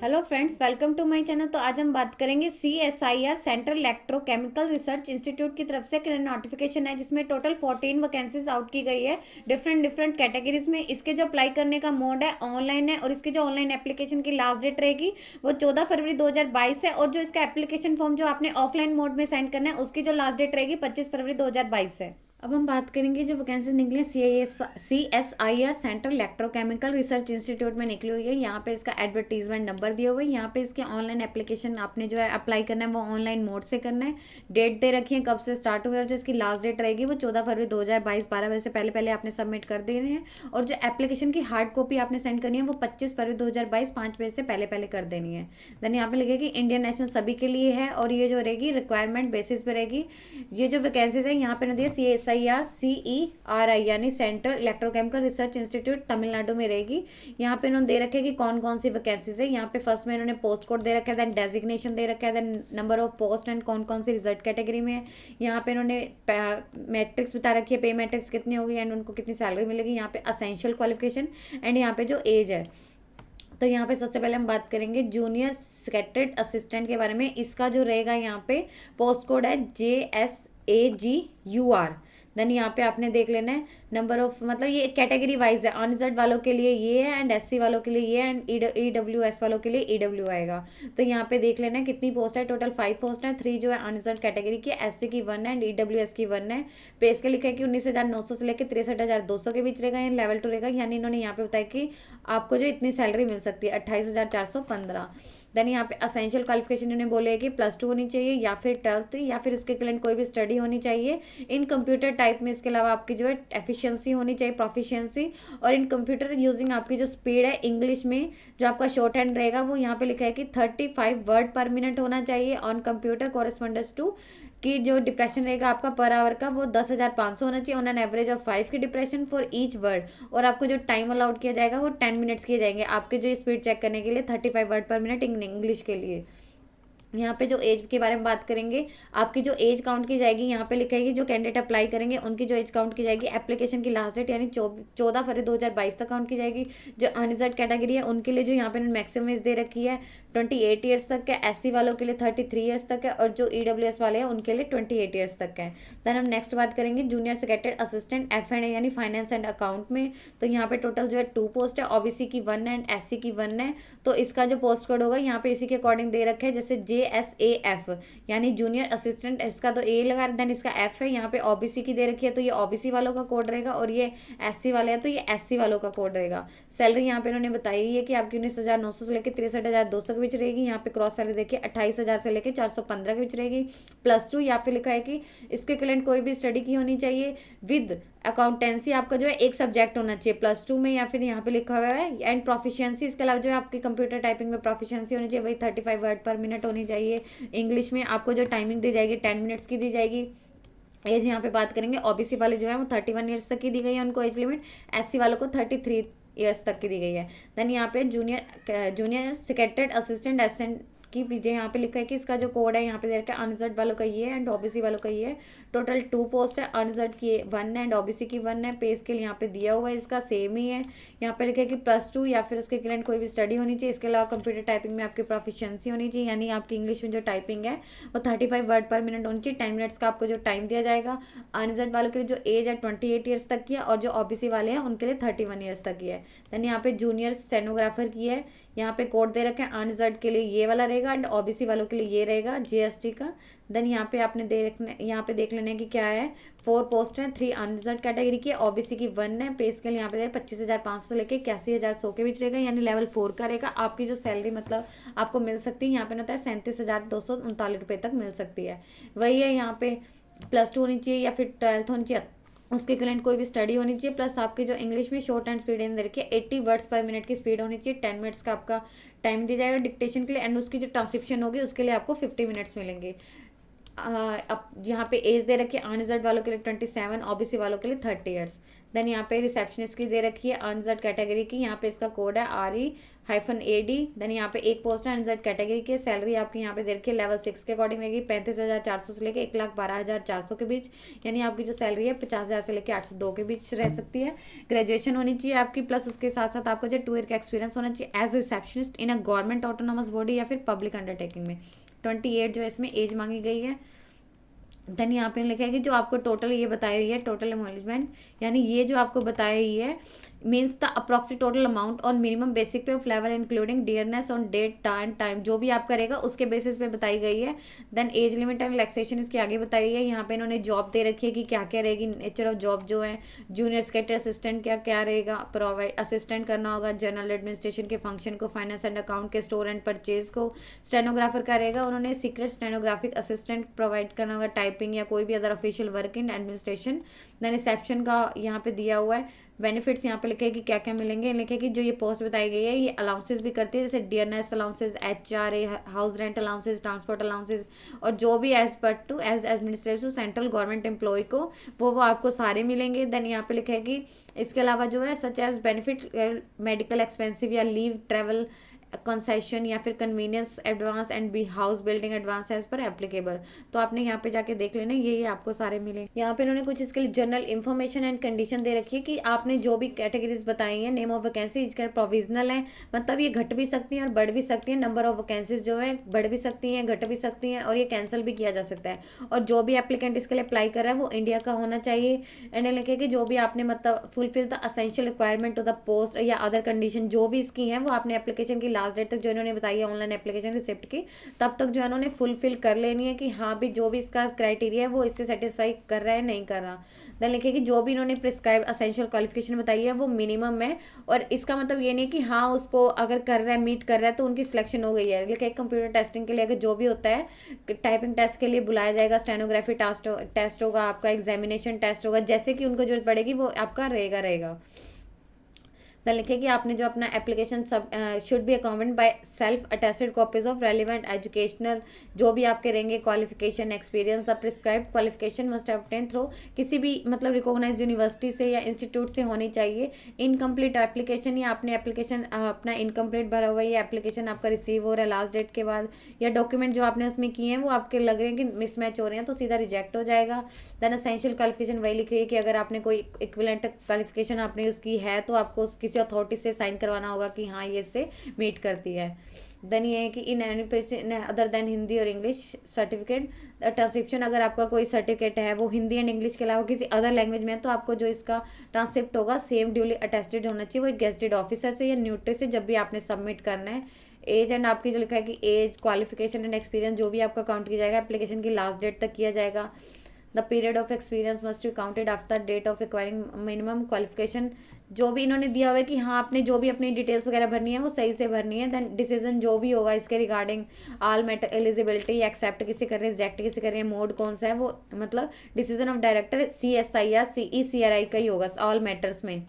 Hello friends, welcome to my channel. तो आज हम बात करेंगे CSIR Central Electrochemical Research Institute की तरफ से एक नोटिफिकेशन है जिसमें टोटल 14 वैकेंसीज आउट की गई है डिफरेंट डिफरेंट कैटेगरीज में। इसके जो अप्लाई करने का मोड है ऑनलाइन है और इसकी जो ऑनलाइन एप्लीकेशन की लास्ट डेट रहेगी वो 14 फरवरी 2022 है। और जो इसका एप्लीकेशन फॉर्म जो आपने ऑफलाइन मोड में सेंड करना है उसकी जो लास्ट डेट रहेगी 25 फरवरी 2022 है। अब हम बात करेंगे जो वैकेंसीज निकली है CSIR Central Electrochemical Research institute में निकली हुई है। यहाँ पे इसका एडवर्टीजमेंट नंबर दिया हुआ है। यहाँ पे इसके ऑनलाइन एप्लीकेशन आपने जो है अप्लाई करना है वो ऑनलाइन मोड से करना है। डेट दे रखी है कब से स्टार्ट हुआ है और जो इसकी लास्ट डेट रहेगी वो 14 फरवरी 2022 12 बजे से पहले पहले आपने सबमिट कर देने हैं। और जो एप्लीकेशन की हार्ड कॉपी आपने सेंड करनी है वो 25 फरवरी 2022 5 बजे से पहले पहले कर देनी है। देन यहाँ पे लिखेगी इंडियन नेशनल सभी के लिए है और ये जो रहेगी रिक्वायरमेंट बेसिस पे रहेगी। ये जो वैकेंसीज है यहाँ पे ना दिया CSIR CERI यानी central Electrochemical Research institute Tamil Nadu में रहेगी। यहाँ पे इन्होंने दे रखे कि कौन कौन सी वैकेंसीज है। यहाँ पे फर्स्ट में इन्होंने पोस्ट कोड दे रखा है, देन डेजिग्नेशन दे रखा है, then number of post and कौन कौन सी रिजल्ट कैटेगरी में है। यहाँ पे इन्होंने मैट्रिक्स बता रखी है, पे मैट्रिक्स कितनी होगी एंड उनको कितनी सैलरी मिलेगी। यहाँ पे असेंशियल क्वालिफिकेशन एंड यहाँ पे जो एज है। तो यहाँ पे सबसे पहले हम बात करेंगे जूनियर सेक्रेटरीट असिस्टेंट के बारे में। इसका जो रहेगा यहाँ पे पोस्ट कोड है JSAGUR। देन यहाँ पे आपने देख लेना है नंबर ऑफ, मतलब ये कैटेगरी वाइज है। अनरिजर्व वालों के लिए ये है एंड SC वालों के लिए ये एंड EWS वालों के लिए EW आएगा। तो यहाँ पे देख लेना है कितनी पोस्ट है। टोटल 5 पोस्ट है, 3 जो है अनरिजर्व कैटेगरी की, SC की 1 है एंड EWS की 1 है। पे स्केल लिखा है कि 19,900 से लेकर 63,200 के बीच रहेगा, यानी लेवल 2 रहेगा। यानी इन्होंने यहाँ पे बताया कि आपको जो इतनी सैलरी मिल सकती है 28,415। देन यहाँ पे असेंशियल क्वालिफिकेशन इन्होंने बोले कि +2 होनी चाहिए या फिर 12th या फिर उसके इक्विवेलेंट कोई भी स्टडी होनी चाहिए इन कंप्यूटर टाइप में। इसके अलावा आपकी जो है एफिशिएंसी होनी चाहिए, प्रोफिशिएंसी। और इन कंप्यूटर यूजिंग आपकी जो स्पीड है इंग्लिश में जो आपका शॉर्ट हैंड रहेगा वो यहाँ पे लिखा है कि 35 वर्ड पर मिनट होना चाहिए ऑन कंप्यूटर कॉरेस्पॉन्डेंस टू। कि जो डिप्रेशन रहेगा आपका पर आवर का वो 10,500 होना चाहिए ऑन एन एवरेज ऑफ 5 की डिप्रेशन फॉर ईच वर्ड। और आपको जो टाइम अलाउड किया जाएगा वो 10 मिनट्स किए जाएंगे आपके जो स्पीड चेक करने के लिए 35 वर्ड पर मिनट इन इंग्लिश के लिए। यहाँ पे जो एज के बारे में बात करेंगे, आपकी जो एज काउंट की जाएगी यहाँ पे लिखा है कि जो कैंडिडेट अप्लाई करेंगे उनकी जो एज काउंट की जाएगी एप्लीकेशन की लास्ट डेट यानी 14 फरवरी 2022 तक काउंट की जाएगी। जो अनरिजर्व कैटेगरी है उनके लिए जो यहाँ पे मैक्सिमम एज दे रखी है 28 ईयर्स तक है, SC वालों के लिए 33 ईयर्स तक है और जो EWS वाले हैं उनके लिए 28 ईयर्स तक है। देन हम नेक्स्ट बात करेंगे जूनियर सेक्रेटरी असिस्टेंट F&A यानी फाइनेंस एंड अकाउंट में। तो यहाँ पे टोटल जो है 2 पोस्ट है, OBC की 1 है एंड SC की 1 है। तो इसका जो पोस्ट कोड होगा यहाँ पे इसी के अकॉर्डिंग दे रखे है, जैसे JSAF यानी जूनियर असिस्टेंट, इसका तो A लगा, देन इसका F है। यहाँ पे OBC की दे रखी है तो ये OBC वालों का कोड रहेगा और ये SC वाले हैं तो ये SC वालों का कोड रहेगा। सैलरी यहाँ पे इन्होंने बताई है कि आपकी 19,900 से लेकर 63,200 के बीच रहेगी। यहाँ पे क्रॉस सैलरी देखिए 28,000 से लेकर 415 के बीच रहेगी। +2 या फिर लिखा है कि इसके इक्विवेलेंट कोई भी स्टडी की होनी चाहिए विद अकाउंटेंसी। आपका जो है एक सब्जेक्ट होना चाहिए +2 में या फिर यहाँ पे लिखा हुआ है एंड प्रोफिशिएंसी। इसके अलावा जो है आपकी कंप्यूटर टाइपिंग में प्रोफिशिएंसी होनी चाहिए, वही 35 वर्ड पर मिनट होनी चाहिए। इंग्लिश में आपको जो टाइमिंग दी जाएगी 10 मिनट्स की दी जाएगी। एज यहाँ पे बात करेंगे OBC वाले जो है वो 31 ईयर्स तक की दी गई है उनको एज लिमिट, SC वालों को 33 ईयर्स तक की दी गई है। देन यहाँ पे जूनियर सेक्रेटरीट असिस्टेंट एसेंट की पीछे यहाँ पे लिखा है कि इसका जो कोड है यहाँ पे दे रखा है अनरिजर्व वालों का ये है एंड OBC वालों का ये है। टोटल 2 पोस्ट है, अनरिजर्व की 1 है एंड OBC की 1 है। पे स्केल यहाँ पे दिया हुआ है इसका सेम ही है। यहाँ पे लिखा है कि +2 या फिर उसके इक्विवेलेंट कोई भी स्टडी होनी चाहिए। इसके अलावा कंप्यूटर टाइपिंग में आपकी प्रोफिशिएंसी होनी चाहिए, यानी आपकी इंग्लिश में जो टाइपिंग है वो 35 वर्ड पर मिनट होनी चाहिए। 10 मिनट्स का आपको जो टाइम दिया जाएगा। अनरिजर्व वालों के लिए जो एज है 28 ईयर्स तक की है और जो OBC वाले हैं उनके लिए 31 ईयर्स तक की है। देन यहाँ पे जूनियर स्टेनोग्राफर की है, यहाँ पे कोड दे रखे हैं अनरिजर्व के लिए ये वाला रहेगा एंड OBC वालों के लिए ये रहेगा GST का। देन यहाँ पे आपने यहाँ पे देख लेना है कि क्या है। 4 पोस्ट हैं, 3 अनरिजर्व कैटेगरी की, OBC की 1 है। पे स्केल यहाँ पे 25,500 से लेकर 81,100 के बीच रहेगा, यानी लेवल 4 का रहेगा। आपकी जो सैलरी मतलब आपको मिल सकती है यहाँ पे होता है 37,239 रुपये तक मिल सकती है। वही है यहाँ पे +2 होनी चाहिए या फिर 12th होनी चाहिए, उसके इक्विवेलेंट कोई भी स्टडी होनी चाहिए। प्लस आपकी जो इंग्लिश में शॉर्ट एंड स्पीड इन देखिए 80 वर्ड्स पर मिनट की स्पीड होनी चाहिए। 10 मिनट्स का आपका टाइम दिया जाएगा डिक्टेशन के लिए एंड उसकी जो ट्रांसक्रिप्शन होगी उसके लिए आपको 50 मिनट्स मिलेंगे। अब यहाँ पे एज दे रखी है अनरिजर्व वालों के लिए 27, OBC वालों के लिए 30 ईयर्स। देन यहाँ पे रिसेप्शनिस्ट की दे रखी है अनरिजर्व कैटेगरी की, यहाँ पे इसका कोड है RE-AD। देन यहाँ पे एक पोस्ट है अनरिजर्व कैटेगरी के, सैलरी आपकी यहाँ पे दे रखी है लेवल 6 के अकॉर्डिंग रहेगी 35,400 से लेके 1,12,400 के बीच, यानी आपकी जो सैलरी है 50,000 से लेके 802 के बीच रह सकती है। ग्रेजुएशन होनी चाहिए आपकी, प्लस उसके साथ साथ आपको जो 2 ईयर का एक्सपीरियंस होना चाहिए as receptionist in a government autonomous body या फिर पब्लिक अंडरटेकिंग में। 28 जो इसमें एज मांगी गई है। देन यहाँ पे लिखा है कि जो आपको टोटल ये बताई हुई है टोटल एमोलिजमेंट, यानी ये जो आपको बताई हुई है means the approximate total amount on minimum basic pay of level including dearness on date and time, जो भी आप करेगा उसके बेसिस पे बताई गई है। Then age limit and relaxation इसके आगे बताई गई है। यहाँ पे इन्होंने जॉब दे रखी है कि क्या क्या रहेगी, नेचर ऑफ जॉब जो है जूनियर सेक्रेटरी असिस्टेंट क्या क्या रहेगा, प्रोवाइड असिस्टेंट करना होगा जनरल एडमिनिस्ट्रेशन के फंक्शन को, फाइनेंस एंड अकाउंट के, स्टोर एंड परचेज को, स्टेनोग्राफर का रहेगा उन्होंने सीक्रेट स्टेनोग्राफिक असिस्टेंट प्रोवाइड करना होगा, टाइपिंग या कोई भी other official work in administration. Then reception का यहाँ पे दिया हुआ है। बेनिफिट्स यहाँ पे लिखे कि क्या क्या मिलेंगे, लिखे कि जो ये पोस्ट बताई गई है ये अलाउंसेस भी करती है, जैसे dearness allowances, HRA, house rent allowances, transport allowances, और जो भी as per to as administrative central government employee को वो आपको सारे मिलेंगे। देन यहाँ पे लिखे कि इसके अलावा जो है such as benefit medical expensive या लीव ट्रेवल कंसेशन या फिर convenience advance and B house building advance as per applicable. तो आपने यहाँ पे जाके देख लेना, ये आपको सारे मिले। यहाँ पे इन्होंने कुछ इसके लिए जनरल इन्फॉर्मेशन एंड कंडीशन दे रखी है कि आपने जो भी कैटेगरीज बताई हैं, नेम ऑफ वैकेंसी इसका प्रोविजनल है, मतलब ये घट भी सकती हैं और बढ़ भी सकती हैं। नंबर ऑफ वैकेंसीज जो है बढ़ भी सकती हैं, घट भी सकती हैं, और ये कैंसिल भी किया जा सकता है। और जो भी एप्लीकेंट इसके लिए अप्लाई कर रहा है वो इंडिया का होना चाहिए। एंड लिखे कि जो भी आपने मतलब fulfil the essential requirement to the post या अदर कंडीशन जो भी इसकी है वो आपने एप्लीकेशन की लास्ट डेट तक जो इन्होंने बताई है ऑनलाइन एप्लीकेशन रिसिप्ट की, तब तक जो है इन्होंने फुलफिल कर लेनी है कि हाँ भी जो भी इसका क्राइटेरिया है वो इससे सेटिस्फाई कर रहा है नहीं कर रहा। देन लिखे कि जो भी इन्होंने प्रिस्क्राइब असेंशियल क्वालिफिकेशन बताई है वो मिनिमम है, और इसका मतलब ये नहीं कि हाँ उसको अगर कर रहा है मीट कर रहा है तो उनकी सिलेक्शन हो गई है। लिखे कंप्यूटर टेस्टिंग के लिए अगर जो भी होता है टाइपिंग टेस्ट के लिए बुलाया जाएगा, स्टेनोग्राफी टेस्ट होगा, आपका एग्जामिनेशन टेस्ट होगा, जैसे कि उनको जरूरत पड़ेगी वो आपका रहेगा। देन लिखे कि आपने जो अपना एप्लीकेशन सब should be accompanied by self attested copies of relevant educational, जो भी आपके रहेंगे qualification experience, the prescribed qualification must have obtain through किसी भी मतलब रिकॉग्नाइज्ड यूनिवर्सिटी से या इंस्टीट्यूट से होनी चाहिए। इनकम्प्लीट एप्लीकेशन या आपने एप्लीकेशन अपना इनकम्प्लीट भरा हुआ है, ये एप्लीकेशन आपका रिसीव हो रहा है लास्ट डेट के बाद, या डॉक्यूमेंट जो आपने उसमें किए हैं वो आपके लग रहे हैं कि मिसमैच हो रहे हैं तो सीधा रिजेक्ट हो जाएगा। देन असेंशियल क्वालिफिकेशन वही लिखी है कि अगर आपने कोई इक्विवेलेंट क्वालिफिकेशन आपने उसकी है तो आपको किसी अथॉरिटी से साइन करवाना होगा कि हाँ ये इससे मीट करती है। देन ये है कि in any place other than Hindi और इंग्लिश सर्टिफिकेट ट्रांसक्रिप्शन, अगर आपका कोई सर्टिफिकेट है वो हिंदी एंड इंग्लिश के अलावा किसी अदर लैंग्वेज में है तो आपको जो इसका ट्रांसक्रिप्ट होगा सेम ड्यूली अटेस्टेड होना चाहिए, वो गेस्टेड ऑफिसर से या न्यूट्री से जब भी आपने सबमिट करना है। एज एंड आपकी जो लिखा है कि एज क्वालिफिकेशन एंड एक्सपीरियंस जो भी आपका काउंट किया जाएगा एप्लीकेशन की लास्ट डेट तक किया जाएगा। The period of experience must be counted after date of acquiring minimum qualification, जो भी इन्होंने दिया हुआ है कि हाँ आपने जो भी अपनी डिटेल्स वगैरह भरनी है वो सही से भरनी है। देन डिसीजन जो भी होगा इसके regarding all matter eligibility, except किसे कर रहे हैं, रिजेक्ट किसे कर रहे हैं, मोड कौन सा है, वो मतलब डिसीजन ऑफ डायरेक्टर CSI या CECRI का ही होगा ऑल मैटर्स में।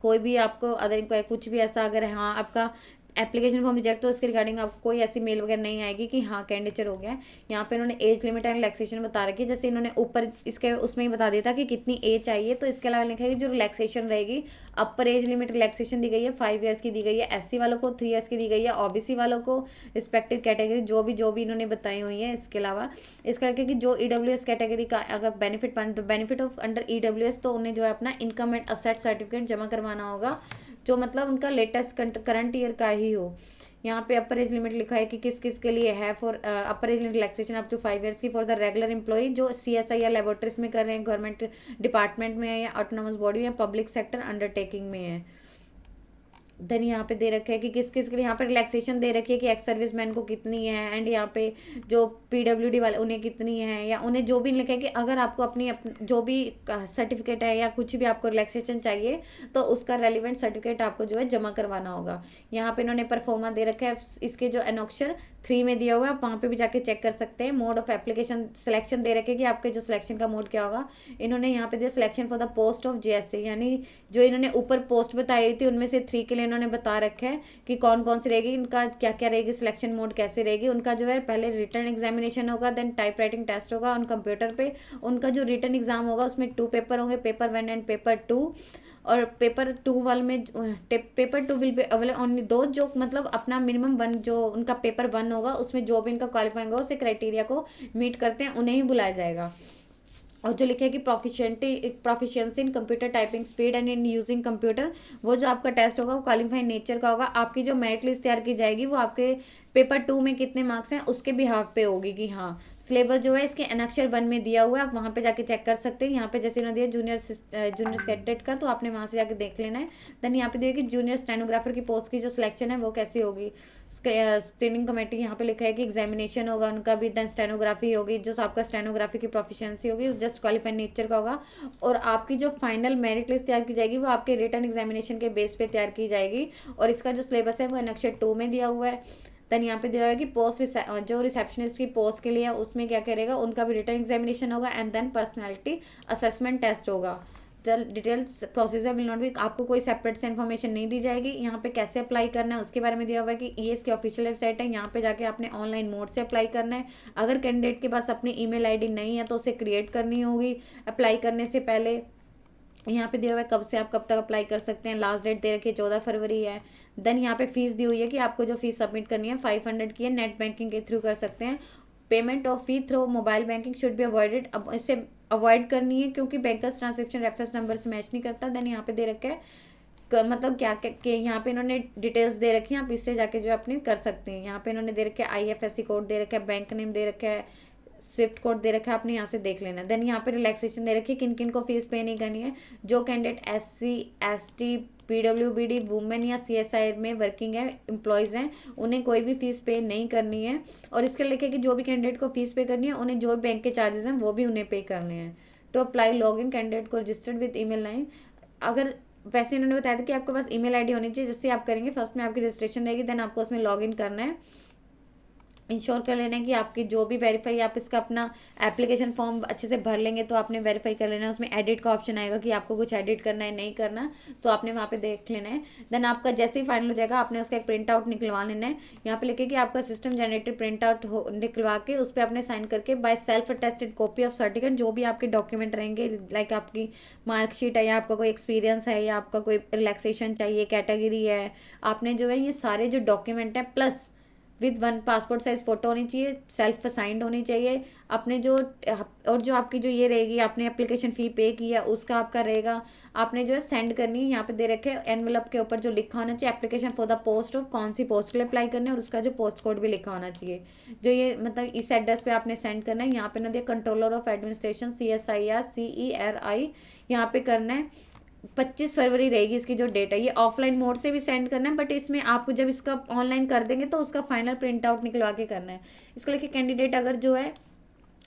कोई भी आपको अदर कुछ भी ऐसा अगर हाँ आपका एप्लीकेशन फॉर्म रिजेक्ट तो उसके रिगार्डिंग आपको कोई ऐसी मेल वगैरह नहीं आएगी कि हाँ कैंडिडेचर हो गया है। यहाँ पे इन्होंने एज लिमिट एंड रिलैक्सेशन बता रखी है, जैसे इन्होंने ऊपर इसके उसमें ही बता दिया था कि कितनी एज चाहिए, तो इसके अलावा लिखा है कि जो रिलैक्सेशन रहेगी अपर एज लिमिट रिलैक्सेशन दी गई है 5 ईयर्स की दी गई है, SC वालों को 3 ईयर्स की दी गई है, OBC वालों को रिस्पेक्टिव कैटेगरी जो भी इन्होंने बताई हुई है। इसके अलावा इसका कि जो EWS कैटेगरी का अगर बेनिफिट ऑफ अंडर EWS तो उन्हें जो है अपना इनकम एंड असेट सर्टिफिकेट जमा करवाना होगा जो मतलब उनका लेटेस्ट करंट ईयर का ही हो। यहाँ पे अपर एज लिमिट लिखा है कि किस किस के लिए है, for upper age limit relaxation up to 5 years की फॉर द रेगुलर एम्प्लॉय जो CSI या लेबोरेटरीज में कर रहे हैं, गवर्नमेंट डिपार्टमेंट में है या ऑटोनोमस बॉडी या पब्लिक सेक्टर अंडरटेकिंग में है। देन यहाँ पे दे रखे है कि किस किस के लिए यहाँ पे रिलैक्सेशन दे रखी है कि एक्स सर्विसमैन को कितनी है, एंड यहाँ पे जो PWD वाले उन्हें कितनी है, या उन्हें जो भी लिखा है कि अगर आपको अपनी जो भी सर्टिफिकेट है या कुछ भी आपको रिलैक्सेशन चाहिए तो उसका रेलिवेंट सर्टिफिकेट आपको जो है जमा करवाना होगा। यहाँ पे इन्होंने परफॉर्मा दे रखा है, इसके जो एनोक्शर 3 में दिया हुआ है आप वहाँ पे भी जाके चेक कर सकते हैं। मोड ऑफ एप्लीकेशन सिलेक्शन दे रखे कि आपके जो सिलेक्शन का मोड क्या होगा। इन्होंने यहाँ पे दिया selection for the post of JSC, यानी जो इन्होंने ऊपर पोस्ट बताई थी उनमें से 3 के लिए इन्होंने बता रखा है कि कौन कौन सी रहेगी, इनका क्या क्या रहेगी, सिलेक्शन मोड कैसे रहेगी। उनका जो है पहले रिटर्न एग्जामिनेशन होगा, देन टाइप राइटिंग टेस्ट होगा ऑन कंप्यूटर पे। उनका जो रिटर्न एग्जाम होगा उसमें 2 पेपर होंगे, पेपर 1 एंड पेपर 2। और पेपर 2 वाले में paper 2 will be available only दो जो मतलब अपना मिनिमम 1 जो उनका पेपर 1 होगा उसमें जो भी इनका क्वालिफाइंग होगा उसे क्राइटेरिया को मीट करते हैं उन्हें ही बुलाया जाएगा। और जो लिखा है कि proficiency in computer typing speed and in using computer, वो जो आपका टेस्ट होगा वो क्वालिफाइड नेचर का होगा। आपकी जो मेरिट लिस्ट तैयार की जाएगी वो आपके पेपर 2 में कितने मार्क्स हैं उसके बिहाफ पे होगी कि हाँ सिलेबस जो है इसके अनक्षर 1 में दिया हुआ है, आप वहाँ पे जाके चेक कर सकते हैं। यहाँ पे जैसे इन्होंने दिया जूनियर कैडेट का, तो आपने वहाँ से जाके देख लेना है। देन यहाँ पे दिया कि जूनियर स्टेनोग्राफर की पोस्ट की जो सिलेक्शन है वो कैसी होगी। स्क्रीनिंग कमेटी यहाँ पे लिखा है कि एग्जामिनेशन होगा उनका भी, देन स्टेनोग्राफी होगी, जो आपका स्टेनोग्राफी की प्रोफिशिएंसी होगी जस्ट क्वालिफाइड नेचर का होगा। और आपकी जो फाइनल मेरिट लिस्ट तैयार की जाएगी वो आपके रिटर्न एग्जामिनेशन के बेस पे तैयार की जाएगी। और इसका जो सिलेबस है वो अनक्षर 2 में दिया हुआ है। देन यहाँ पे दिया हुआ है कि पोस्ट जो रिसेप्शनिस्ट की पोस्ट के लिए है उसमें क्या करेगा, उनका भी रिटर्न एग्जामिनेशन होगा and then personality assessment test होगा। The details procedure will not be, आपको कोई सेपरेट से इन्फॉर्मेशन नहीं दी जाएगी। यहाँ पे कैसे अप्लाई करना है उसके बारे में दिया हुआ है कि ये इसकी ऑफिशियल वेबसाइट है, यहाँ पे जाके आपने ऑनलाइन मोड से अप्लाई करना है। अगर कैंडिडेट के पास अपनी ईमेल आईडी नहीं है तो उसे क्रिएट करनी होगी अप्लाई करने से पहले। यहाँ पे दिया हुआ है कब से आप कब तक अप्लाई कर सकते हैं, लास्ट डेट दे रखी है 14 फरवरी है। देन यहाँ पे फीस दी हुई है कि आपको जो फीस सबमिट करनी है 500 की है, नेट बैंकिंग के थ्रू कर सकते हैं। Payment of fee through mobile banking should be avoided, अब इसे अवॉइड करनी है क्योंकि बैंकर्स ट्रांजेक्शन रेफरेंस नंबर से मैच नहीं करता। देन यहाँ पे दे रखा है मतलब क्या क्या यहाँ पे इन्होंने डिटेल्स दे रखी हैं, आप इससे जाके जो अपने कर सकते हैं। यहाँ पे इन्होंने दे रखा है IFSC कोड दे रखा है, बैंक नेम दे रखा है, स्विफ्ट कोड दे रखा है, आपने यहाँ से देख लेना। देन यहाँ पे रिलैक्सेशन दे रखी है किन किन को फीस पे नहीं करनी है। जो candidate SC ST PWBD women या CSI में वर्किंग है एम्प्लॉयज़ हैं उन्हें कोई भी फीस पे नहीं करनी है। और इसके लिखे कि जो भी कैंडिडेट को फीस पे करनी है उन्हें जो बैंक के चार्जेस हैं वो भी उन्हें पे करने हैं। To apply log in candidate को रजिस्टर्ड विद ईमेल लाइन, अगर वैसे इन्होंने बताया था कि आपके पास ईमेल आईडी होनी चाहिए जिससे आप करेंगे, फर्स्ट में आपकी रजिस्ट्रेशन रहेगी देन आपको उसमें लॉग इन करना है। इंश्योर कर लेना है कि आपकी जो भी वेरीफाई आप इसका अपना एप्लीकेशन फॉर्म अच्छे से भर लेंगे तो आपने वेरीफाई कर लेना है। उसमें एडिट का ऑप्शन आएगा कि आपको कुछ एडिट करना है नहीं करना, तो आपने वहाँ पे देख लेना है। देन आपका जैसे ही फाइनल हो जाएगा आपने उसका एक प्रिंट आउट निकलवा लेना है। यहाँ पे लिखे कि आपका सिस्टम जनरेटेड प्रिंट आउट निकलवा के उस पर आपने साइन करके bye self attested copy of certificate, जो भी आपके डॉक्यूमेंट रहेंगे लाइक आपकी मार्कशीट है या आपका कोई एक्सपीरियंस है या आपका कोई रिलैक्सेशन चाहिए कैटेगरी है, आपने जो है ये सारे जो डॉक्यूमेंट हैं plus with 1 passport size photo होनी चाहिए, सेल्फ साइंड होनी चाहिए। अपने जो और जो आपकी जो ये रहेगी आपने एप्लीकेशन फ़ी पे की है उसका आपका रहेगा, आपने जो है सेंड करनी है। यहाँ पे दे रखे एनवेलप के ऊपर जो लिखा होना चाहिए application for the post of, कौन सी पोस्ट के लिए अप्लाई करना है और उसका जो पोस्ट कोड भी लिखा होना चाहिए। जो ये मतलब इस एड्रेस पे आपने सेंड करना है। यहाँ पे ना दिया controller of administration CSIR CERI, यहाँ पे करना है। 25 फरवरी रहेगी इसकी जो डेट है। ये ऑफलाइन मोड से भी सेंड करना है बट इसमें आपको जब इसका ऑनलाइन कर देंगे तो उसका फाइनल प्रिंट आउट निकलवा के करना है। इसको लेके कैंडिडेट अगर जो है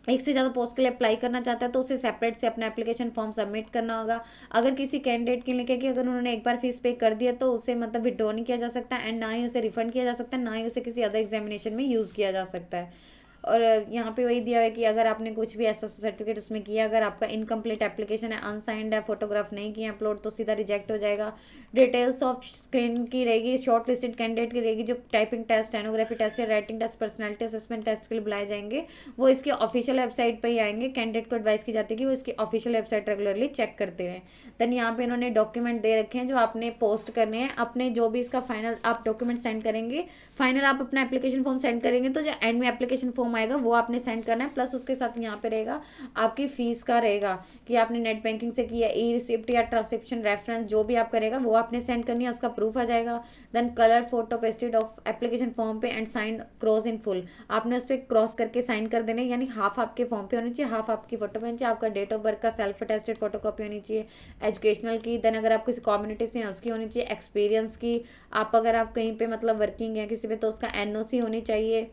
एक से ज़्यादा पोस्ट के लिए अप्लाई करना चाहता है तो उसे सेपरेट से अपना एप्लीकेशन फॉर्म सबमिट करना होगा। अगर किसी कैंडिडेट के लिखे कि अगर उन्होंने एक बार फीस पे कर दिया तो उसे मतलब विड्रॉ नहीं किया जा सकता एंड ना ही उसे रिफंड किया जा सकता है, ना ही उसे किसी अदर एग्जामिनेशन में यूज़ किया जा सकता है। और यहाँ पे वही दिया हुआ है कि अगर आपने कुछ भी ऐसा सर्टिफिकेट उसमें किया, अगर आपका इनकम्प्लीट एप्लीकेशन है, अनसाइंड है, फोटोग्राफ नहीं किए अपलोड, तो सीधा रिजेक्ट हो जाएगा। डिटेल्स ऑफ स्क्रीन की रहेगी, शॉर्ट लिस्टेड कैंडिडेट की रहेगी जो टाइपिंग टेस्ट, स्टेनोग्राफी टेस्ट या writing test, personality assessment test के लिए बुलाए जाएंगे, वो इसकी ऑफिशियल वेबसाइट पर ही आएंगे। कैंडिडेट को एडवाइस की जाती है कि वो इसकी ऑफिशियल वेबसाइट रेगुलरली चेक करते रहें। देन यहाँ पे इन्होंने डॉक्यूमेंट दे रखे हैं जो आपने पोस्ट करने हैं। अपने जो भी इसका फाइनल आप डॉक्यूमेंट सेंड करेंगे, फाइनल आप अपना एप्लीकेशन फॉर्म सेंड करेंगे तो जो एंड में एप्लीकेशन फॉर्म आएगा वो आपने सेंड करना है। प्लस उसके साथ यहाँ पे रहेगा आपकी फीस का रहेगा कि आपने नेट बैंकिंग से किया, ई रिसिप्ट या ट्रांसक्रिप्शन रेफरेंस जो भी आप करेगा वो आपने सेंड करनी है, उसका प्रूफ आ जाएगा। Then colour photo pasted of application form पे and sign cross in full, आपने उस पर क्रॉस करके साइन कर देना है, यानी हाफ आपके फॉर्म पे होनी चाहिए, हाफ आपकी फोटो पे होनी चाहिए। आपका डेट ऑफ बर्थ का सेल्फ अटेस्टेड फोटो कॉपी होनी चाहिए, एजुकेशनल की, देन अगर आप किसी कम्युनिटी से हैं उसकी होनी चाहिए, एक्सपीरियंस की, आप अगर आप कहीं पे मतलब वर्किंग है किसी पे तो उसका NOC होनी चाहिए।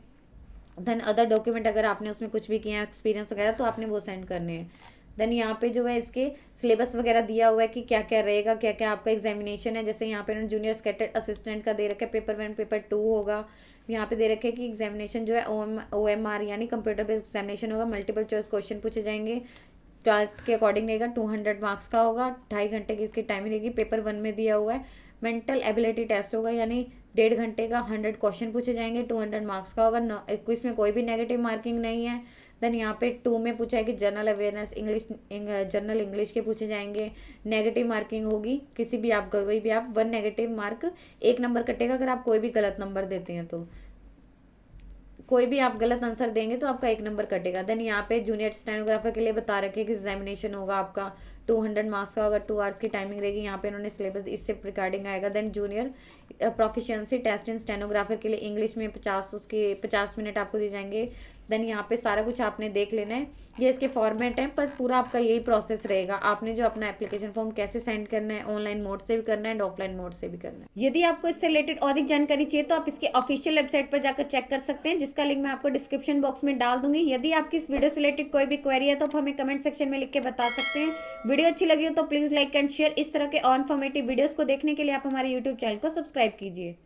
देन अदर डॉक्यूमेंट अगर आपने उसमें कुछ भी किया एक्सपीरियंस वगैरह तो आपने वो सेंड करने हैं। देन यहाँ पे जो है इसके सिलेबस वगैरह दिया हुआ है कि क्या क्या रहेगा, क्या क्या आपका एग्जामिनेशन है। जैसे यहाँ पे उन्होंने जूनियर कैडेट असिस्टेंट का दे रखा है, पेपर 1 पेपर 2 होगा। यहाँ पे दे रखे है कि एग्जामिनेशन जो है OMR यानी कंप्यूटर बेस्ड एग्जामिनेशन होगा, मल्टीपल चॉइस क्वेश्चन पूछे जाएंगे। ट्वेल्थ के अकॉर्डिंग रहेगा। 200 मार्क्स का होगा, 2.5 घंटे की इसकी टाइमिंग रहेगी। पेपर 1 में दिया हुआ है मेंटल एबिलिटी टेस्ट होगा, यानी 1.5 घंटे का 100 क्वेश्चन पूछे जाएंगे, 200 मार्क्स का होगा। क्विज में कोई भी नेगेटिव मार्किंग नहीं है। देन यहाँ पे 2 में पूछा है कि general awareness English, general English के पूछे जाएंगे, नेगेटिव मार्किंग होगी। किसी भी आप कोई भी आप 1 नेगेटिव मार्क, 1 नंबर कटेगा अगर आप कोई भी गलत नंबर देते हैं तो। कोई भी आप गलत आंसर देंगे तो आपका 1 नंबर कटेगा। देन यहाँ पे जूनियर स्टेनोग्राफर के लिए बता रखे कि एग्जामिनेशन होगा आपका 200 मार्क्स का होगा, 2 आवर्स की टाइमिंग रहेगी। यहाँ पे इन्होंने सिलेबस इससे रिगार्डिंग आएगा। देन जूनियर प्रोफिशिएंसी टेस्ट इन स्टेनोग्राफर के लिए इंग्लिश में 50 मिनट आपको दिए जाएंगे। देन यहाँ पे सारा कुछ आपने देख लेना है, ये इसके फॉर्मेट है, पर पूरा आपका यही प्रोसेस रहेगा। आपने जो अपना एप्लीकेशन फॉर्म कैसे सेंड करना है, ऑनलाइन मोड से भी करना है एंड ऑफलाइन मोड से भी करना है। यदि आपको इससे रिलेटेड और अधिक जानकारी चाहिए तो आप इसके ऑफिशियल वेबसाइट पर जाकर चेक कर सकते हैं, जिसका लिंक मैं आपको डिस्क्रिप्शन बॉक्स में डाल दूंगी। यदि आपकी इस वीडियो से रिलेटेड कोई भी क्वेरी है तो आप हमें कमेंट सेक्शन में लिख के बता सकते हैं। वीडियो अच्छी लगी हो तो प्लीज लाइक एंड शेयर। इस तरह के और इन्फॉर्मेटिव वीडियोस को देखने के लिए आप हमारे यूट्यूब चैनल को सब्सक्राइब कीजिए।